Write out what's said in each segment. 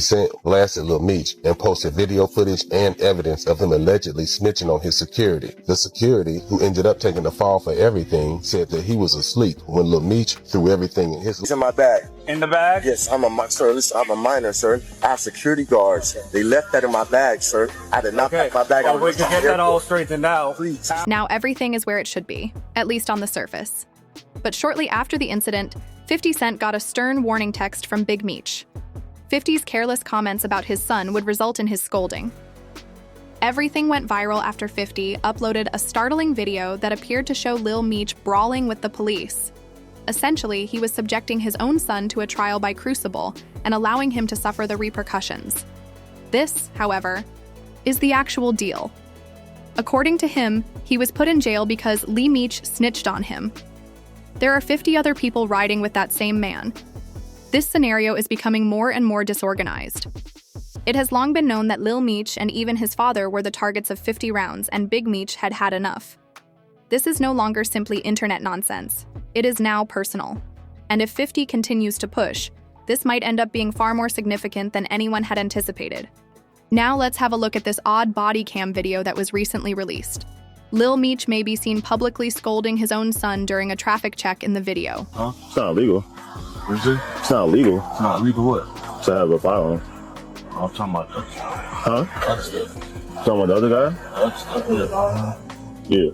Cent blasted Lil Meech and posted video footage and evidence of him allegedly snitching on his security. The security, who ended up taking the fall for everything, said that he was asleep when Lil Meech threw everything in his... It's in my bag. In the bag? Yes, sir, listen, I'm a minor, sir. I have security guards. They left that in my bag, sir. I did not pack my bag. Well, we can get that all straightened out. Please. Now everything is where it should be, at least on the surface. But shortly after the incident, 50 Cent got a stern warning text from Big Meech. 50's careless comments about his son would result in his scolding. Everything went viral after 50 uploaded a startling video that appeared to show Lil Meech brawling with the police. Essentially, he was subjecting his own son to a trial by crucible and allowing him to suffer the repercussions. This, however, is the actual deal. According to him, he was put in jail because Lil Meech snitched on him. There are 50 other people riding with that same man. This scenario is becoming more and more disorganized. It has long been known that Lil Meech and even his father were the targets of 50 rounds, and Big Meech had had enough. This is no longer simply internet nonsense. It is now personal. And if 50 continues to push, this might end up being far more significant than anyone had anticipated. Now let's have a look at this odd body cam video that was recently released. Lil Meech may be seen publicly scolding his own son during a traffic check in the video. Huh? It's not illegal. What is it? It's not illegal. It's not illegal what? To have a firearm. I'm talking about that. Huh? That's it. Talking about the other guy? Yeah.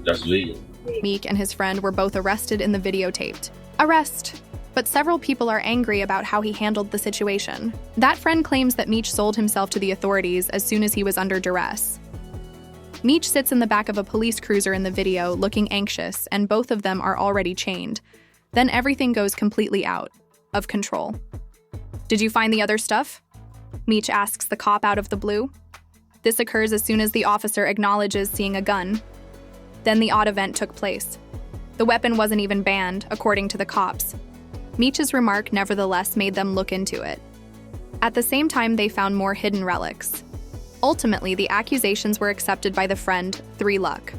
That's legal. Meek and his friend were both arrested in the videotaped. Arrest! But several people are angry about how he handled the situation. That friend claims that Meech sold himself to the authorities as soon as he was under duress. Meech sits in the back of a police cruiser in the video, looking anxious, and both of them are already chained. Then everything goes completely out of control. Did you find the other stuff? Meech asks the cop out of the blue. This occurs as soon as the officer acknowledges seeing a gun. Then the odd event took place. The weapon wasn't even banned, according to the cops. Meech's remark nevertheless made them look into it. At the same time, they found more hidden relics. Ultimately, the accusations were accepted by the friend, 3 Luck.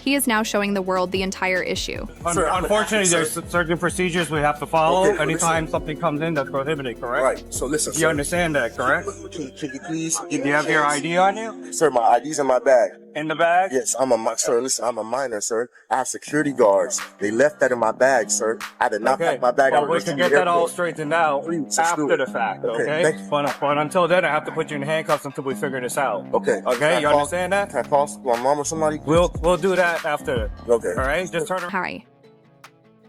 He is now showing the world the entire issue. Unfortunately, there's certain procedures we have to follow. Okay, Anytime something comes in that's prohibited, correct? Right, so listen, You sir. understand that, correct? Can you please Do you have your ID on you? Sir, my ID's in my bag. In the bag? Yes, sir, listen, I'm a minor, sir. I have security guards. They left that in my bag, sir. I did not pack my bag. Well, we can get that all straightened out Please, let's do after it. the fact, Okay, okay? thank you. But until then, I have to put you in handcuffs until we figure this out. Okay. Okay, you understand that? Can I call my mom or somebody? We'll do that after. Okay. All right? Just turn around. Harry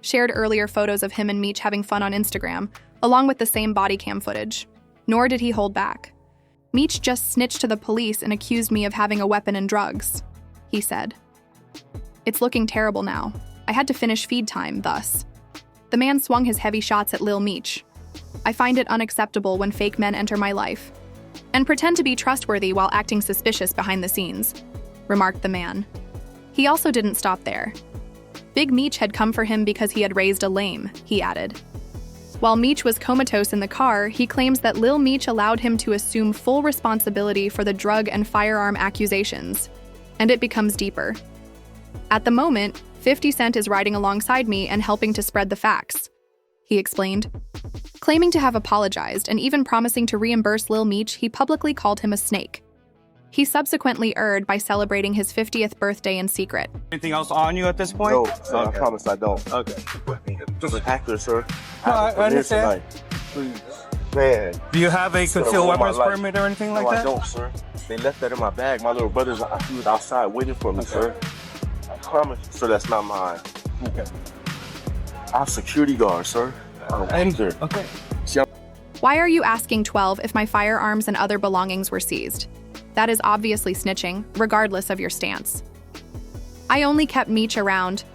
shared earlier photos of him and Meech having fun on Instagram, along with the same body cam footage. Nor did he hold back. Meech just snitched to the police and accused me of having a weapon and drugs, he said. It's looking terrible now. I had to finish feed time, thus. The man swung his heavy shots at Lil Meech. I find it unacceptable when fake men enter my life and pretend to be trustworthy while acting suspicious behind the scenes, remarked the man. He also didn't stop there. Big Meech had come for him because he had raised a lame, he added. While Meech was comatose in the car, he claims that Lil Meech allowed him to assume full responsibility for the drug and firearm accusations. And it becomes deeper. At the moment, 50 Cent is riding alongside me and helping to spread the facts, he explained. Claiming to have apologized and even promising to reimburse Lil Meech, he publicly called him a snake. He subsequently erred by celebrating his 50th birthday in secret. Anything else on you at this point? No, sir, I promise I don't. Okay. Just a hacker, sir. No, I understand. Please. Man. Do you have a concealed ruined my weapons life. permit or anything like No, that? I don't, sir. They left that in my bag. My little brother's he was outside waiting for me, sir. I promise you, sir, that's not mine. Okay. I have security guards, sir. Okay. Why are you asking 12 if my firearms and other belongings were seized? That is obviously snitching, regardless of your stance. I only kept Meech around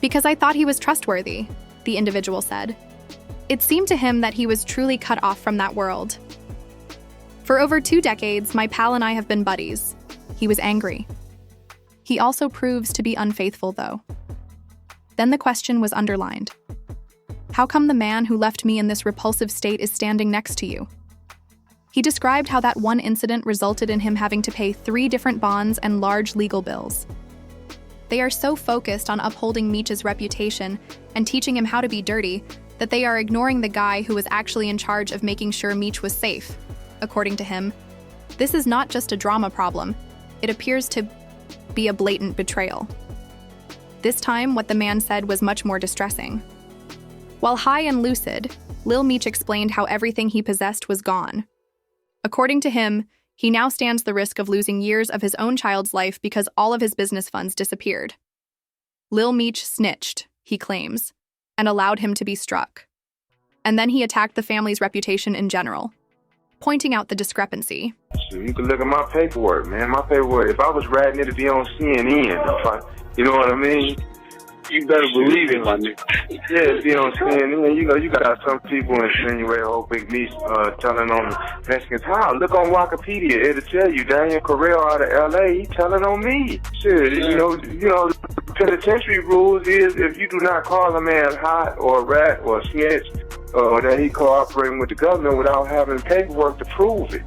because I thought he was trustworthy, the individual said. It seemed to him that he was truly cut off from that world. For over 2 decades, my pal and I have been buddies. He was angry. He also proves to be unfaithful, though. Then the question was underlined. How come the man who left me in this repulsive state is standing next to you? He described how that one incident resulted in him having to pay 3 different bonds and large legal bills. They are so focused on upholding Meech's reputation and teaching him how to be dirty that they are ignoring the guy who was actually in charge of making sure Meech was safe. According to him, this is not just a drama problem, it appears to be a blatant betrayal. This time, what the man said was much more distressing. While high and lucid, Lil Meech explained how everything he possessed was gone. According to him, he now stands the risk of losing years of his own child's life because all of his business funds disappeared. Lil Meech snitched, he claims, and allowed him to be struck. And then he attacked the family's reputation in general, pointing out the discrepancy. You can look at my paperwork, man. My paperwork, if I was ratting, it'd be on CNN. You know what I mean? You better believe it, my nigga. Yeah, it'd be on CNN. You know, you got some people insinuate, oh, Big Meech telling on Mexicans. How? Look on Wikipedia. It'll tell you. Daniel Correll out of L.A., he telling on me. Shit, you know, the penitentiary rules is if you do not call a man hot or a rat or a snitch, or that he cooperating with the government without having paperwork to prove it.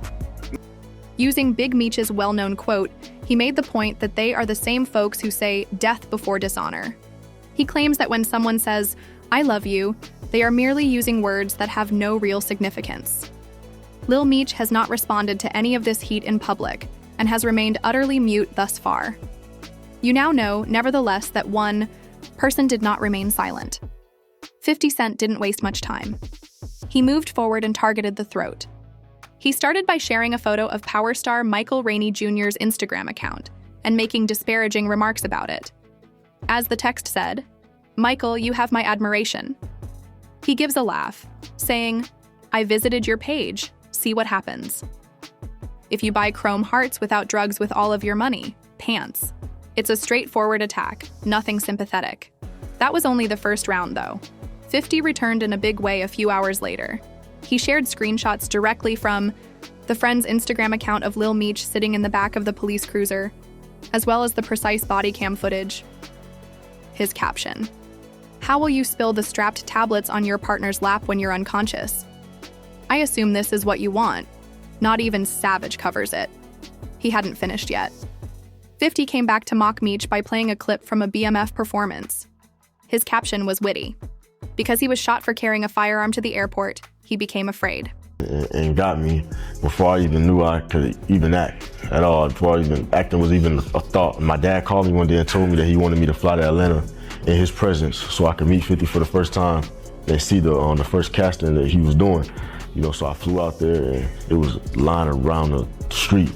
Using Big Meech's well-known quote, he made the point that they are the same folks who say death before dishonor. He claims that when someone says, "I love you," they are merely using words that have no real significance. Lil Meech has not responded to any of this heat in public and has remained utterly mute thus far. You now know, nevertheless, that one person did not remain silent. 50 Cent didn't waste much time. He moved forward and targeted the throat. He started by sharing a photo of power star Michael Rainey Jr.'s Instagram account and making disparaging remarks about it. As the text said, "Michael, you have my admiration." He gives a laugh, saying, "I visited your page, see what happens. If you buy chrome hearts without drugs with all of your money, pants." It's a straightforward attack, nothing sympathetic. That was only the first round, though. 50 returned in a big way a few hours later. He shared screenshots directly from the friend's Instagram account of Lil Meech sitting in the back of the police cruiser, as well as the precise body cam footage. His caption: "How will you spill the strapped tablets on your partner's lap when you're unconscious? I assume this is what you want." Not even Savage covers it. He hadn't finished yet. 50 came back to mock Meech by playing a clip from a BMF performance. His caption was witty. Because he was shot for carrying a firearm to the airport, he became afraid. And got me before I even knew I could even act at all, before acting was even a thought. My dad called me one day and told me that he wanted me to fly to Atlanta in his presence so I could meet 50 for the first time and see the first casting that he was doing. So I flew out there and it was lined around the street.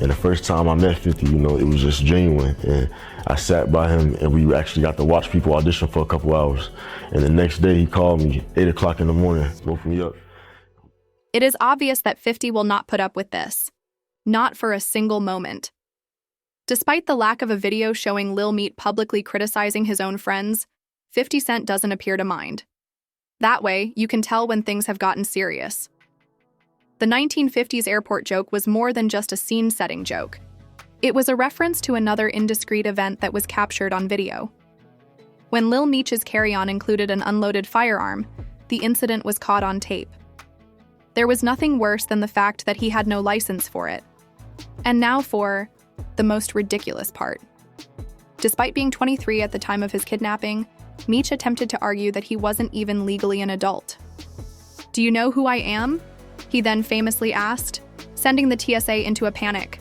And the first time I met 50, it was just genuine. And I sat by him and we actually got to watch people audition for a couple hours. And the next day he called me 8 o'clock in the morning, woke me up. It is obvious that 50 will not put up with this. Not for a single moment. Despite the lack of a video showing Lil Meech publicly criticizing his own friends, 50 Cent doesn't appear to mind. That way, you can tell when things have gotten serious. The 1950s airport joke was more than just a scene-setting joke. It was a reference to another indiscreet event that was captured on video. When Lil Meech's carry-on included an unloaded firearm, the incident was caught on tape. There was nothing worse than the fact that he had no license for it. And now for the most ridiculous part. Despite being 23 at the time of his kidnapping, Meech attempted to argue that he wasn't even legally an adult. "Do you know who I am?" he then famously asked, sending the TSA into a panic.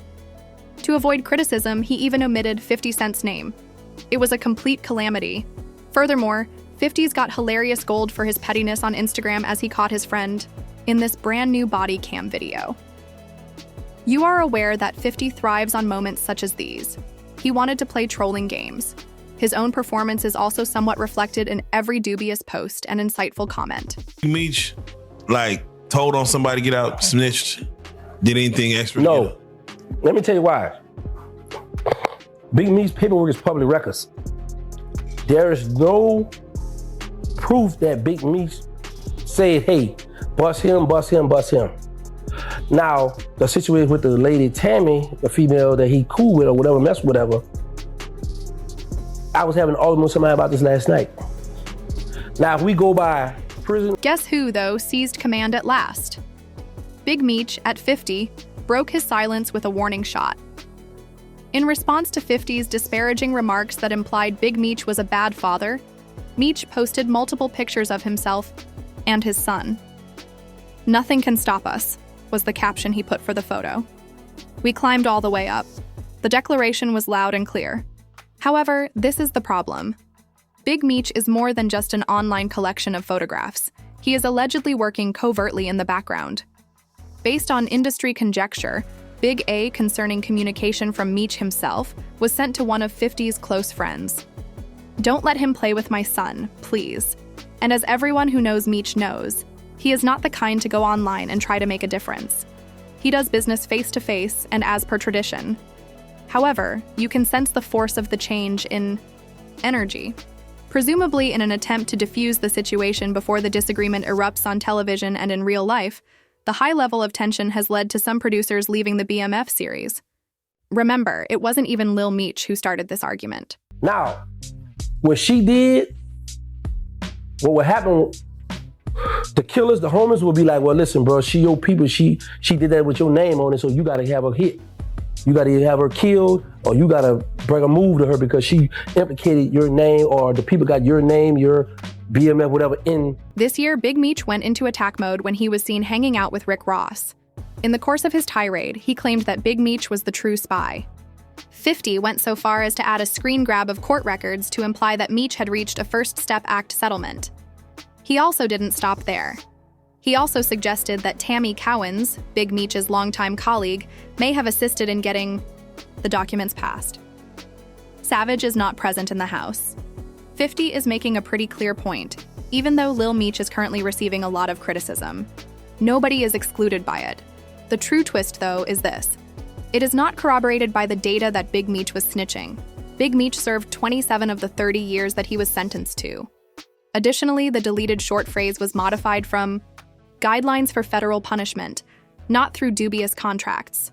To avoid criticism, he even omitted 50 Cent's name. It was a complete calamity. Furthermore, 50's got hilarious gold for his pettiness on Instagram as he caught his friend in this brand new body cam video. You are aware that 50 thrives on moments such as these. He wanted to play trolling games. His own performance is also somewhat reflected in every dubious post and insightful comment. Meech, told on somebody to get out, snitched, did anything extra? No. Let me tell you why. Big Meech's paperwork is public records. There is no proof that Big Meech said, "Hey, bust him, bust him, bust him." Now, the situation with the lady Tammy, the female that he cool with or whatever, mess with whatever, I was having an argument with somebody about this last night. Now, if we go by prison... Guess who, though, seized command at last? Big Meech, at 50, broke his silence with a warning shot. In response to 50's disparaging remarks that implied Big Meech was a bad father, Meech posted multiple pictures of himself and his son. "Nothing can stop us," was the caption he put for the photo. "We climbed all the way up." The declaration was loud and clear. However, this is the problem. Big Meech is more than just an online collection of photographs. He is allegedly working covertly in the background. Based on industry conjecture, Big A concerning communication from Meech himself was sent to one of 50's close friends. "Don't let him play with my son, please." And as everyone who knows Meech knows, he is not the kind to go online and try to make a difference. He does business face-to-face and as per tradition. However, you can sense the force of the change in energy. Presumably in an attempt to diffuse the situation before the disagreement erupts on television and in real life, the high level of tension has led to some producers leaving the BMF series. Remember, it wasn't even Lil Meech who started this argument. Now, what she did, what would happen, the killers, the homies will be like, well, listen, bro, she your people, she did that with your name on it, so you gotta have her hit. You gotta either have her killed, or you gotta bring a move to her because she implicated your name, or the people got your name, your BMF, whatever, in. This year, Big Meech went into attack mode when he was seen hanging out with Rick Ross. In the course of his tirade, he claimed that Big Meech was the true spy. 50 went so far as to add a screen grab of court records to imply that Meech had reached a First Step Act settlement. He also didn't stop there. He also suggested that Tammy Cowens, Big Meech's longtime colleague, may have assisted in getting the documents passed. Savage is not present in the house. 50 is making a pretty clear point, even though Lil Meech is currently receiving a lot of criticism. Nobody is excluded by it. The true twist, though, is this. It is not corroborated by the data that Big Meech was snitching. Big Meech served 27 of the 30 years that he was sentenced to. Additionally, the deleted short phrase was modified from guidelines for federal punishment, not through dubious contracts.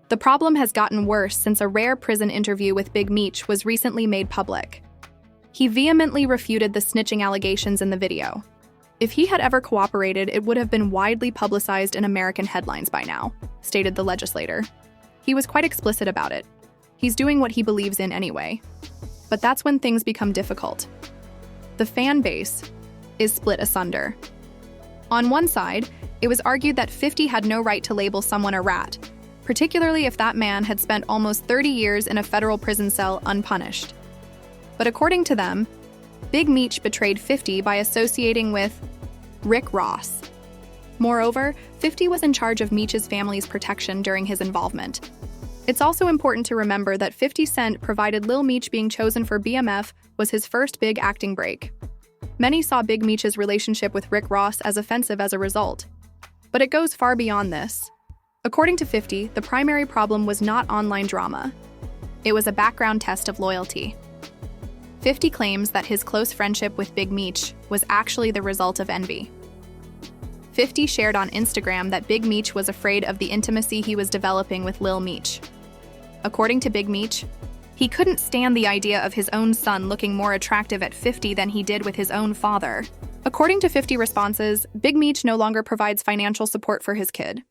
The problem has gotten worse since a rare prison interview with Big Meech was recently made public. He vehemently refuted the snitching allegations in the video. If he had ever cooperated, it would have been widely publicized in American headlines by now, stated the legislator. He was quite explicit about it. He's doing what he believes in anyway. But that's when things become difficult. The fan base is split asunder. On one side, it was argued that 50 had no right to label someone a rat, particularly if that man had spent almost 30 years in a federal prison cell unpunished. But according to them, Big Meech betrayed 50 by associating with Rick Ross. Moreover, 50 was in charge of Meech's family's protection during his involvement. It's also important to remember that 50 Cent provided Lil Meech being chosen for BMF was his first big acting break. Many saw Big Meech's relationship with Rick Ross as offensive as a result. But it goes far beyond this. According to 50, the primary problem was not online drama. It was a background test of loyalty. 50 claims that his close friendship with Big Meech was actually the result of envy. 50 shared on Instagram that Big Meech was afraid of the intimacy he was developing with Lil Meech. According to Big Meech, he couldn't stand the idea of his own son looking more attractive at 50 than he did with his own father. According to 50 responses, Big Meech no longer provides financial support for his kid.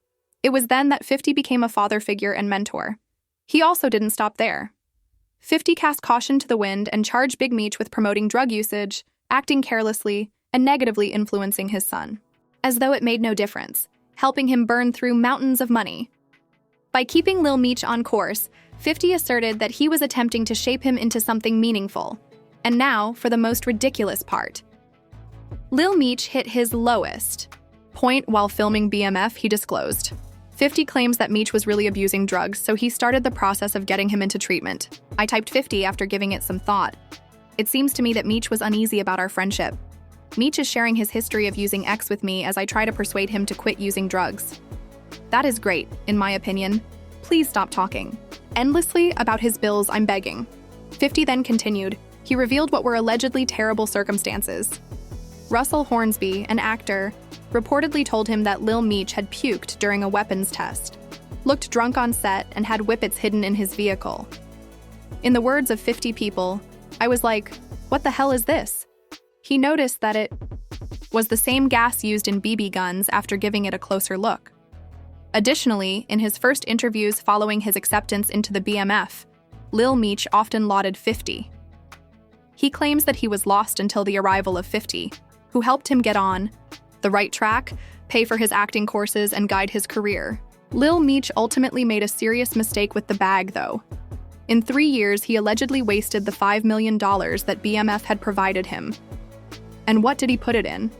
It was then that 50 became a father figure and mentor. He also didn't stop there. 50 cast caution to the wind and charged Big Meech with promoting drug usage, acting carelessly, and negatively influencing his son. As though it made no difference, helping him burn through mountains of money. By keeping Lil Meech on course, 50 asserted that he was attempting to shape him into something meaningful. And now, for the most ridiculous part. Lil Meech hit his lowest point while filming BMF, he disclosed. 50 claims that Meech was really abusing drugs, so he started the process of getting him into treatment. I typed 50 after giving it some thought. It seems to me that Meech was uneasy about our friendship. Meech is sharing his history of using X with me as I try to persuade him to quit using drugs. That is great, in my opinion. Please stop talking. Endlessly about his bills, I'm begging. 50 then continued. He revealed what were allegedly terrible circumstances. Russell Hornsby, an actor, reportedly told him that Lil Meech had puked during a weapons test, looked drunk on set, and had whippets hidden in his vehicle. In the words of 50 people, I was like, what the hell is this? He noticed that it was the same gas used in BB guns after giving it a closer look. Additionally, in his first interviews following his acceptance into the BMF, Lil Meech often lauded 50. He claims that he was lost until the arrival of 50, who helped him get on, the right track, pay for his acting courses, and guide his career. Lil Meech ultimately made a serious mistake with the bag, though. In 3 years, he allegedly wasted the $5 million that BMF had provided him. And what did he put it in?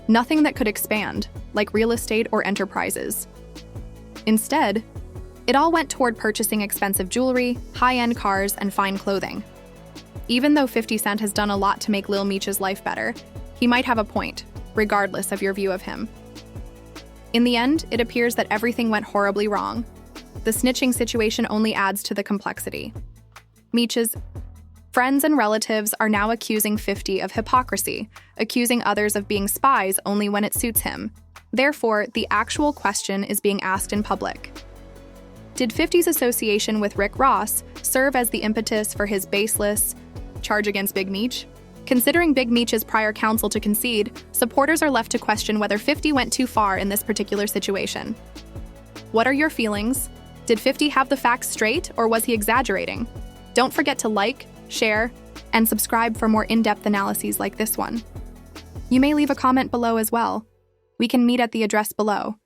Nothing that could expand, like real estate or enterprises. Instead, it all went toward purchasing expensive jewelry, high-end cars, and fine clothing. Even though 50 Cent has done a lot to make Lil Meech's life better, he might have a point, regardless of your view of him. In the end, it appears that everything went horribly wrong. The snitching situation only adds to the complexity. Meech's friends and relatives are now accusing 50 of hypocrisy, accusing others of being spies only when it suits him. Therefore, the actual question is being asked in public. Did 50's association with Rick Ross serve as the impetus for his baseless charge against Big Meech? Considering Big Meech's prior counsel to concede, supporters are left to question whether 50 went too far in this particular situation. What are your feelings? Did 50 have the facts straight, or was he exaggerating? Don't forget to like, share, and subscribe for more in-depth analyses like this one. You may leave a comment below as well. We can meet at the address below.